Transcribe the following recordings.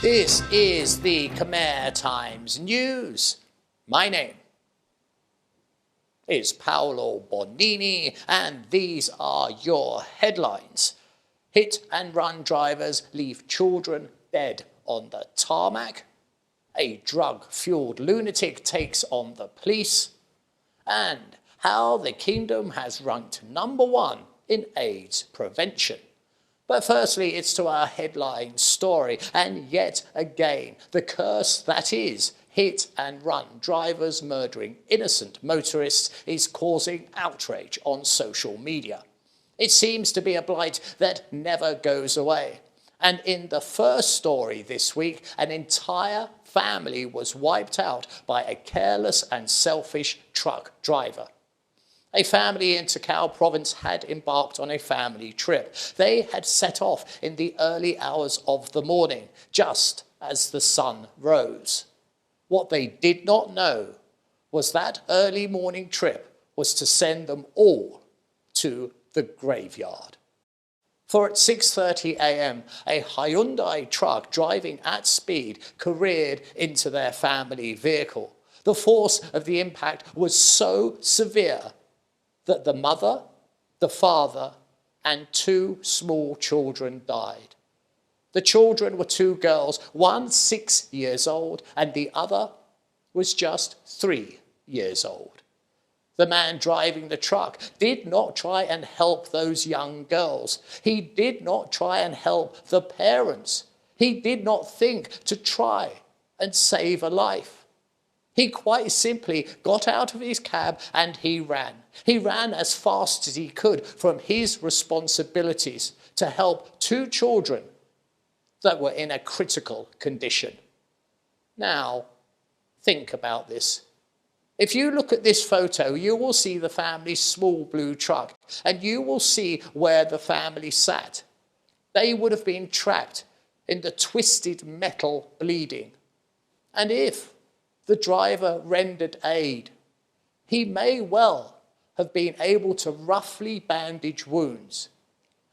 This is the Khmer Times News. My name is Paolo Bonini, and these are your headlines. Hit and run drivers leave children dead on the tarmac. A drug-fueled lunatic takes on the police. And how the kingdom has ranked #1 in AIDS prevention. But firstly, it's to our headline story, and yet again, the curse that is hit and run drivers murdering innocent motorists is causing outrage on social media. It seems to be a blight that never goes away. And in the first story this week, an entire family was wiped out by a careless and selfish truck driver. A family in Takao province had embarked on a family trip. They had set off in the early hours of the morning, just as the sun rose. What they did not know was that early morning trip was to send them all to the graveyard. For at 6:30 a.m., a Hyundai truck driving at speed careered into their family vehicle. The force of the impact was so severe that the mother, the father, and 2 small children died. The children were 2 girls, one 6 years old, and the other was just 3 years old. The man driving the truck did not try and help those young girls. He did not try and help the parents. He did not think to try and save a life. He quite simply got out of his cab and he ran. He ran as fast as he could from his responsibilities to help 2 children that were in a critical condition. Now, think about this. If you look at this photo, you will see the family's small blue truck, and you will see where the family sat. They would have been trapped in the twisted metal bleeding. And if the driver rendered aid, he may well have been able to roughly bandage wounds,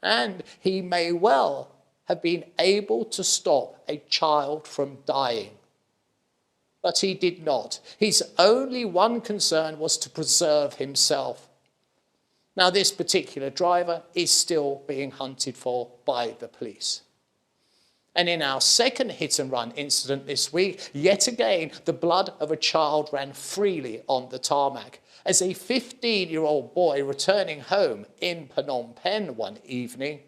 and he may well have been able to stop a child from dying. But he did not. His only one concern was to preserve himself. Now, this particular driver is still being hunted for by the police. And in our second hit-and-run incident this week, yet again, the blood of a child ran freely on the tarmac as a 15-year-old boy returning home in Phnom Penh one evening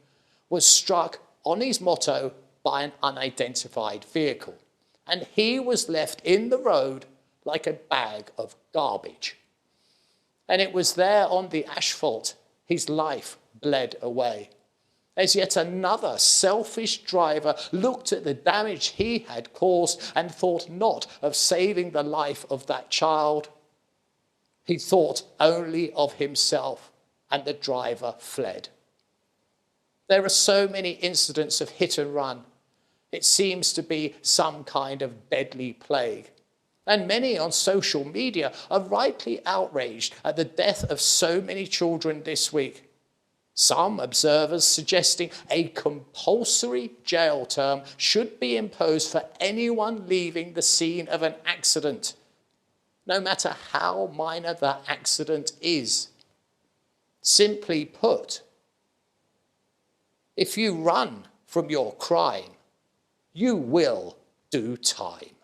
was struck on his motto by an unidentified vehicle. And he was left in the road like a bag of garbage. And it was there on the asphalt his life bled away, as yet another selfish driver looked at the damage he had caused and thought not of saving the life of that child. He thought only of himself, and the driver fled. There are so many incidents of hit and run. It seems to be some kind of deadly plague. And many on social media are rightly outraged at the death of so many children this week. Some observers suggesting a compulsory jail term should be imposed for anyone leaving the scene of an accident, no matter how minor the accident is. Simply put, if you run from your crime, you will do time.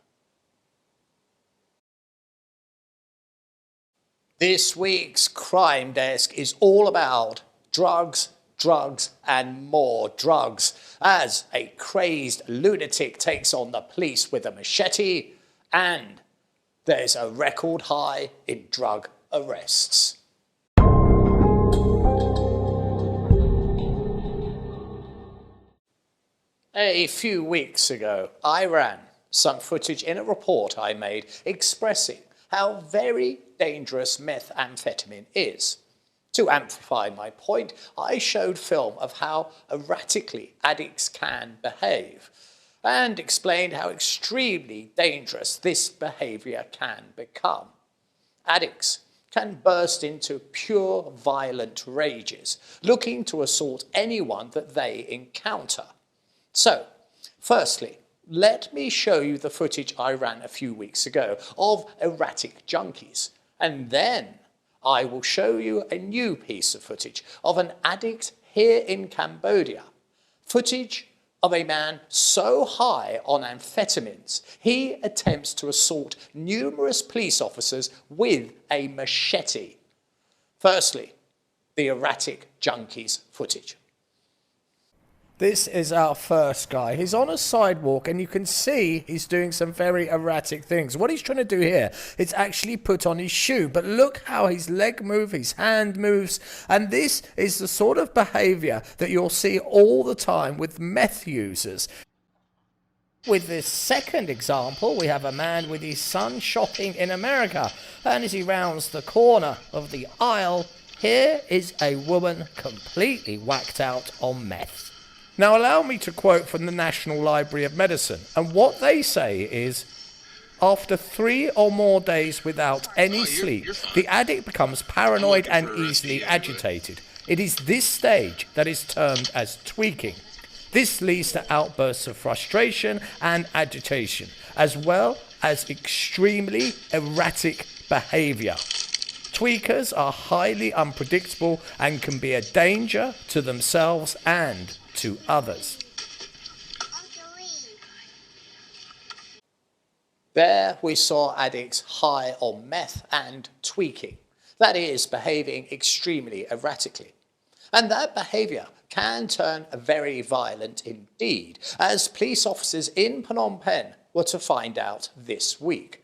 This week's Crime Desk is all about drugs, drugs, and more drugs, as a crazed lunatic takes on the police with a machete, and there's a record high in drug arrests. A few weeks ago, I ran some footage in a report I made expressing how very dangerous methamphetamine is. To amplify my point, I showed film of how erratically addicts can behave and explained how extremely dangerous this behaviour can become. Addicts can burst into pure violent rages, looking to assault anyone that they encounter. So, firstly, let me show you the footage I ran a few weeks ago of erratic junkies, and then I will show you a new piece of footage of an addict here in Cambodia. Footage of a man so high on amphetamines, he attempts to assault numerous police officers with a machete. Firstly, the erratic junkies footage. This is our first guy. He's on a sidewalk and you can see he's doing some very erratic things. What he's trying to do here is actually put on his shoe. But look how his leg moves, his hand moves. And this is the sort of behavior that you'll see all the time with meth users. With this second example, we have a man with his son shopping in America. And as he rounds the corner of the aisle, here is a woman completely whacked out on meth. Now allow me to quote from the National Library of Medicine, and what they say is, after 3 or more days without any sleep, the addict becomes paranoid and easily agitated. It is this stage that is termed as tweaking. This leads to outbursts of frustration and agitation, as well as extremely erratic behavior. Tweakers are highly unpredictable and can be a danger to themselves and to others. There we saw addicts high on meth and tweaking. That is, behaving extremely erratically. And that behaviour can turn very violent indeed, as police officers in Phnom Penh were to find out this week.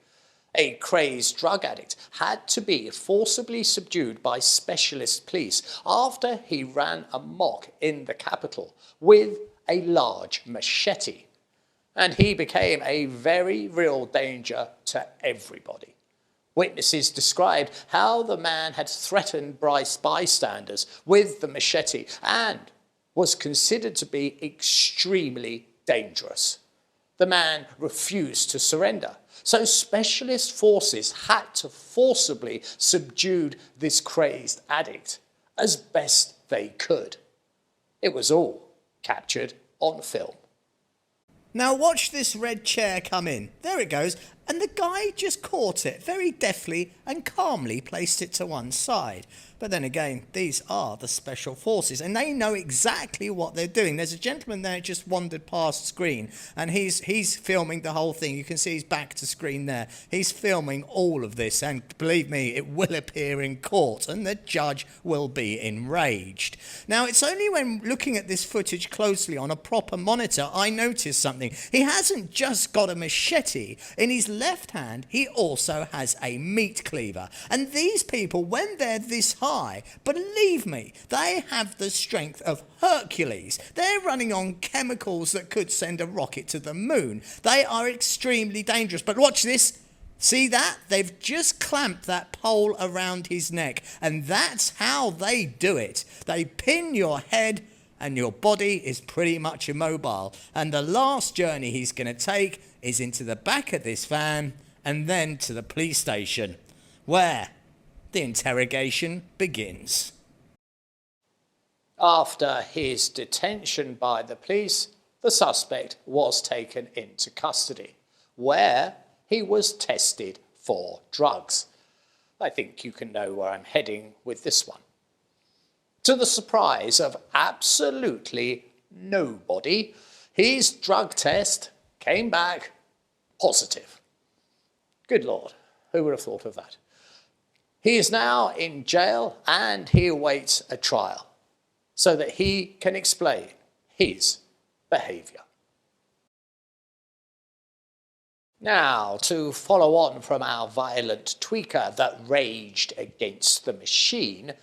A crazed drug addict had to be forcibly subdued by specialist police after he ran amok in the capital with a large machete. And he became a very real danger to everybody. Witnesses described how the man had threatened bystanders with the machete and was considered to be extremely dangerous. The man refused to surrender, so specialist forces had to forcibly subdue this crazed addict as best they could. It was all captured on film. Now watch this red chair come in. There it goes. And the guy just caught it very deftly and calmly placed it to one side. But then again, these are the special forces and they know exactly what they're doing. There's a gentleman there who just wandered past screen and he's filming the whole thing. You can see his back to screen there. He's filming all of this and believe me, it will appear in court and the judge will be enraged. Now, it's only when looking at this footage closely on a proper monitor I noticed something. He hasn't just got a machete. In his left hand, he also has a meat cleaver. And these people, when they're this high, believe me, they have the strength of Hercules. They're running on chemicals that could send a rocket to the moon. They are extremely dangerous. But watch this. See that? They've just clamped that pole around his neck. And that's how they do it. They pin your head and your body is pretty much immobile. And the last journey he's going to take is into the back of this van and then to the police station, where the interrogation begins. After his detention by the police, the suspect was taken into custody, where he was tested for drugs. I think you can know where I'm heading with this one. To the surprise of absolutely nobody, his drug test came back positive. Good Lord, who would have thought of that? He is now in jail and he awaits a trial so that he can explain his behaviour. Now, to follow on from our violent tweaker that raged against the machine,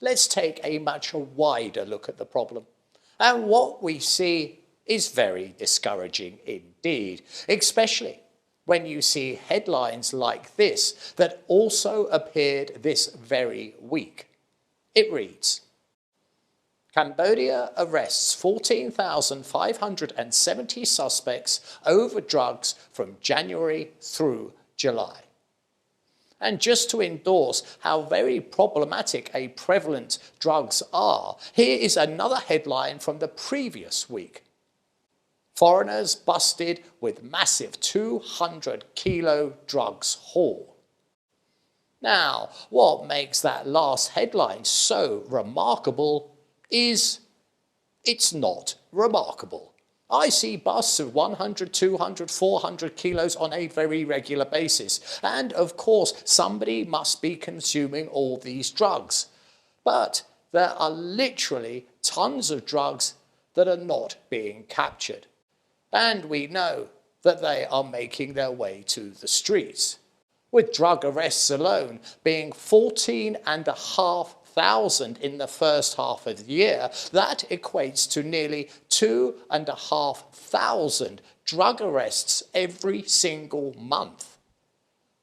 let's take a much wider look at the problem. And what we see is very discouraging indeed, especially when you see headlines like this that also appeared this very week. It reads, Cambodia arrests 14,570 suspects over drugs from January through July. And just to endorse how very problematic a prevalent drugs are, here is another headline from the previous week. Foreigners busted with massive 200-kilo drugs haul. Now, what makes that last headline so remarkable is it's not remarkable. I see busts of 100, 200, 400 kilos on a very regular basis. And of course, somebody must be consuming all these drugs. But there are literally tons of drugs that are not being captured. And we know that they are making their way to the streets, with drug arrests alone being 14,500 in the first half of the year. That equates to nearly 2,500 drug arrests every single month.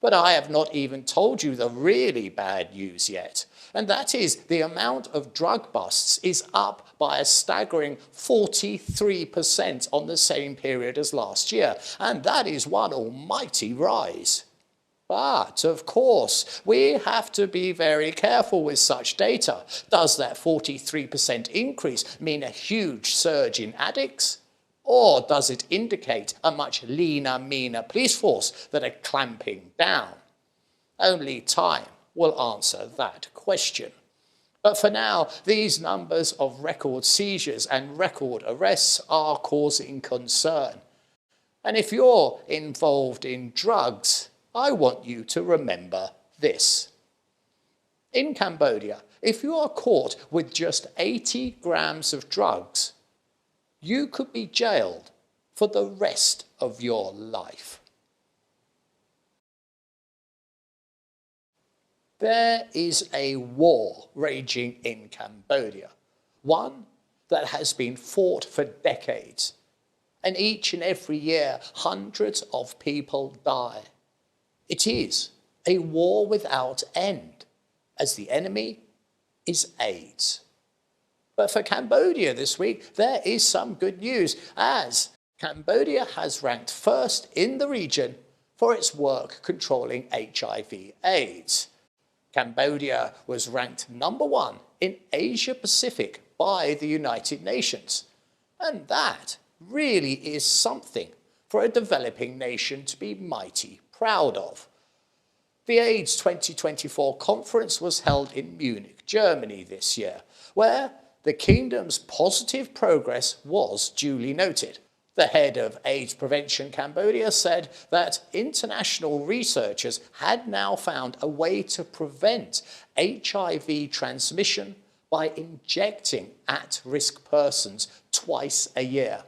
But I have not even told you the really bad news yet, and that is the amount of drug busts is up by a staggering 43% on the same period as last year, and that is one almighty rise. But, of course, we have to be very careful with such data. Does that 43% increase mean a huge surge in addicts? Or does it indicate a much leaner, meaner police force that are clamping down? Only time will answer that question. But for now, these numbers of record seizures and record arrests are causing concern. And if you're involved in drugs, I want you to remember this. In Cambodia, if you are caught with just 80 grams of drugs, you could be jailed for the rest of your life. There is a war raging in Cambodia, one that has been fought for decades, and each and every year hundreds of people die. It is a war without end, as the enemy is AIDS. But for Cambodia this week, there is some good news, as Cambodia has ranked first in the region for its work controlling HIV/AIDS. Cambodia was ranked number 1 in Asia Pacific by the United Nations. And that really is something for a developing nation to be mighty proud of. The AIDS 2024 conference was held in Munich, Germany this year, where the kingdom's positive progress was duly noted. The head of AIDS Prevention Cambodia said that international researchers had now found a way to prevent HIV transmission by injecting at-risk persons twice a year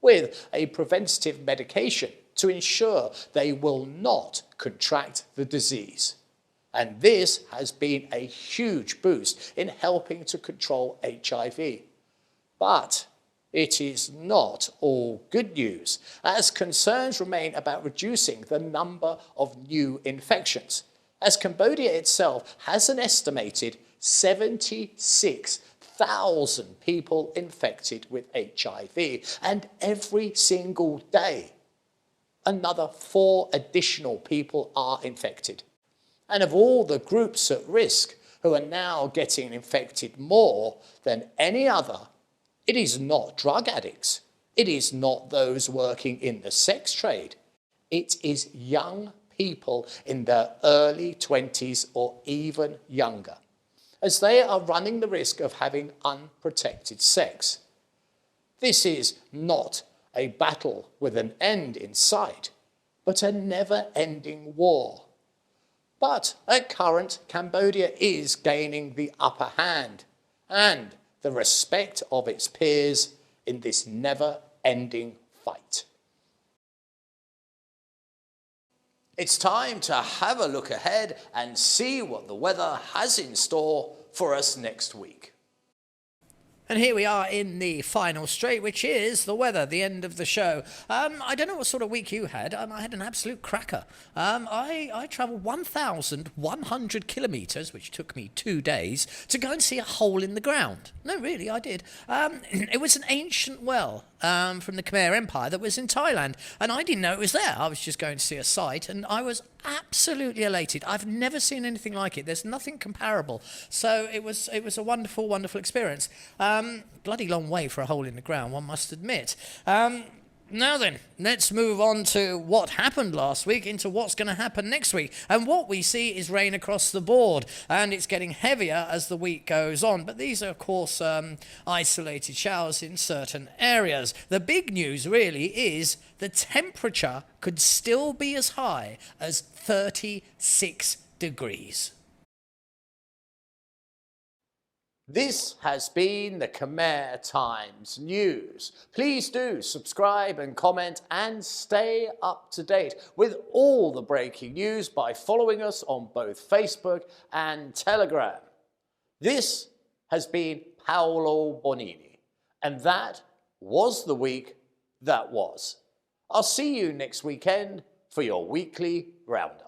with a preventative medication to ensure they will not contract the disease. And this has been a huge boost in helping to control HIV. But it is not all good news, as concerns remain about reducing the number of new infections, as Cambodia itself has an estimated 76,000 people infected with HIV, and every single day another 4 additional people are infected. And of all the groups at risk who are now getting infected more than any other, it is not drug addicts. It is not those working in the sex trade. It is young people in their early 20s or even younger, as they are running the risk of having unprotected sex. This is not a battle with an end in sight, but a never-ending war. But at current, Cambodia is gaining the upper hand and the respect of its peers in this never-ending fight. It's time to have a look ahead and see what the weather has in store for us next week. And here we are in the final straight, which is the weather, the end of the show. I don't know what sort of week you had. I had an absolute cracker. I travelled 1,100 kilometres, which took me 2 days, to go and see a hole in the ground. No, really, I did. It was an ancient well from the Khmer Empire that was in Thailand, and I didn't know it was there. I was just going to see a site, and I was absolutely elated. I've never seen anything like it. There's nothing comparable. So it was a wonderful, wonderful experience. Bloody long way for a hole in the ground, one must admit. Now then, let's move on to what happened last week into what's going to happen next week. And what we see is rain across the board, and it's getting heavier as the week goes on. But these are, of course, isolated showers in certain areas. The big news really is the temperature could still be as high as 36 degrees. This has been the Khmer Times News. Please do subscribe and comment and stay up to date with all the breaking news by following us on both Facebook and Telegram. This has been Paolo Bonini, and that was the week that was. I'll see you next weekend for your weekly Roundup.